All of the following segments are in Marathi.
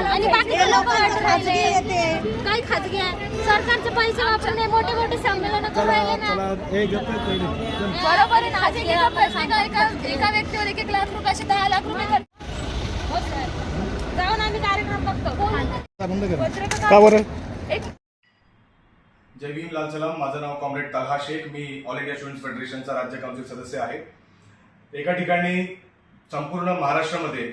आणि बाकीचे लोक काही खाजगी आहे, सरकारचे पैसे वापरले मोठे मोठे संमेलन करून राहिले ना. बरोबर आहे ना. एका व्यक्तीवर 1-1 लाख रुपये, असे 10 लाख रुपये जाऊन आम्ही कार्यक्रम बघतो. का बरं? जय भीम, लाल सलाम. माझं नाव कॉम्रेड तल्हा शेख. मी ऑल इंडिया स्टुडंट्स फेडरेशनचा राज्य काउन्सिल सदस्य आहे. एका ठिकाणी संपूर्ण महाराष्ट्रामध्ये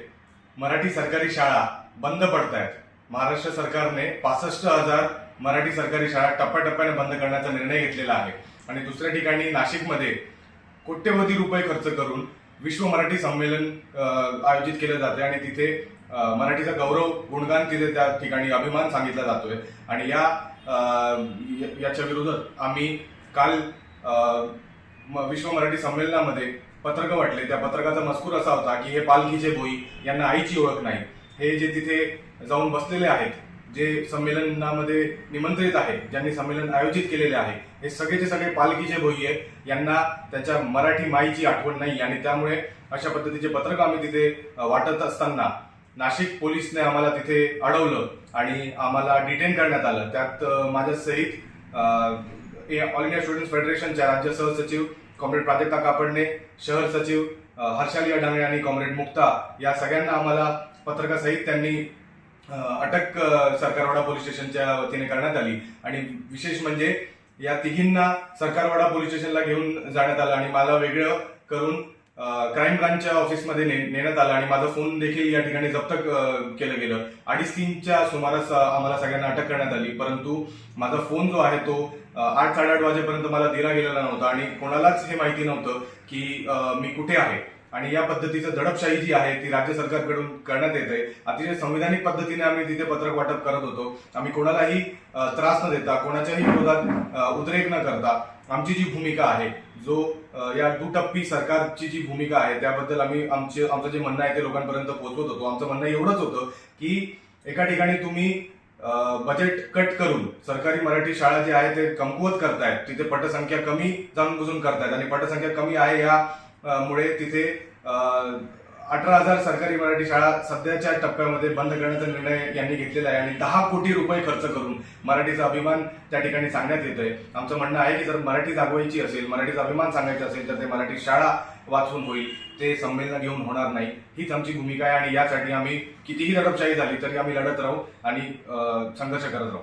मराठी सरकारी शाळा बंद पडत आहेत. महाराष्ट्र सरकारने 65,000 मराठी सरकारी शाळा टप्प्याटप्प्याने बंद करण्याचा निर्णय घेतलेला आहे. आणि दुसऱ्या ठिकाणी नाशिकमध्ये कोट्यवधी रुपये खर्च करून विश्व मराठी संमेलन आयोजित केलं जाते आणि तिथे मराठीचा गौरव, गुणगान तिथे त्या ठिकाणी अभिमान सांगितला जातोय. आणि याच्या विरोधात आम्ही काल विश्व मराठी संमेलनामध्ये पत्रक वाटले. त्या पत्रकाचा मजकूर असा होता की हे पालखीचे भोई, यांना आईची ओळख नाही. हे जे तिथे जाऊन बसलेले आहेत, जे संमेलनामध्ये निमंत्रित आहे, ज्यांनी संमेलन आयोजित केलेले आहे, हे सगळेचे सगळे पालखीचे भोई आहेत. यांना त्याच्या मराठी माईची आठवण नाही. आणि त्यामुळे अशा पद्धतीचे पत्रक आम्ही तिथे वाटत असताना नाशिक पोलिसने आम्हाला तिथे अडवलं आणि आम्हाला डिटेन करण्यात आलं. त्यात माझ्या सहित ऑल इंडिया स्टुडंट्स फेडरेशनच्या राज्य सहसचिव कॉम्रेड प्राजक्ता कापडणे, शहर सचिव हर्षाली अडाणे आणि कॉम्रेड मुक्ता या सगळ्यांना आम्हाला पत्रकासहित त्यांनी अटक सरकारवाडा पोलीस स्टेशनच्या वतीने करण्यात आली. आणि विशेष म्हणजे या तिघींना सरकारवाडा पोलीस स्टेशनला घेऊन जाण्यात आलं आणि मला वेगळं करून क्राईम ब्रांचच्या ऑफिसमध्ये नेण्यात आलं आणि माझा फोन देखील या ठिकाणी जप्त केलं गेलं. 2:30च्या सुमारास आम्हाला सगळ्यांना अटक करण्यात आली. परंतु माझा फोन जो आहे तो 8-8:30 वाजेपर्यंत मला दिला गेलेला नव्हता आणि कोणालाच हे माहिती नव्हतं की मी कुठे आहे. आणि या पद्धतीचं दडपशाही जी आहे ती राज्य सरकारकडून करण्यात येते. अतिशय संविधानिक पद्धतीने आम्ही तिथे पत्रक वाटप करत होतो. आम्ही कोणालाही त्रास न देता, कोणाच्याही विरोधात उद्रेक न करता आमची जी भूमिका आहे, जो या दुटप्पी सरकारची जी भूमिका आहे, त्याबद्दल आम्ही आमचं जे म्हणणं आहे ते लोकांपर्यंत पोहोचवत होतो. आमचं म्हणणं एवढंच होतं की एका ठिकाणी तुम्ही बजेट कट करून सरकारी मराठी शाळा जे आहे ते कमकुवत करतायत, तिथे पटसंख्या कमी जाणून बुजून करतायत आणि पटसंख्या कमी आहे यामुळे तिथे 18,000 सरकारी मराठी शाळा सध्याच्या टप्प्यामध्ये बंद करण्याचा निर्णय यांनी घेतलेला आहे. आणि 10 कोटी रुपये खर्च करून मराठीचा अभिमान त्या ठिकाणी सांगण्यात येतोय. आमचं म्हणणं आहे की जर मराठी जागवायची असेल, मराठीचा अभिमान सांगायचा असेल तर ते मराठी शाळा वाचवून होईल, ते संमेलन घेऊन होणार नाही. हीच आमची भूमिका आहे आणि यासाठी आम्ही कितीही दडपशाही झाली तरी आम्ही लढत राहू आणि संघर्ष करत राहू.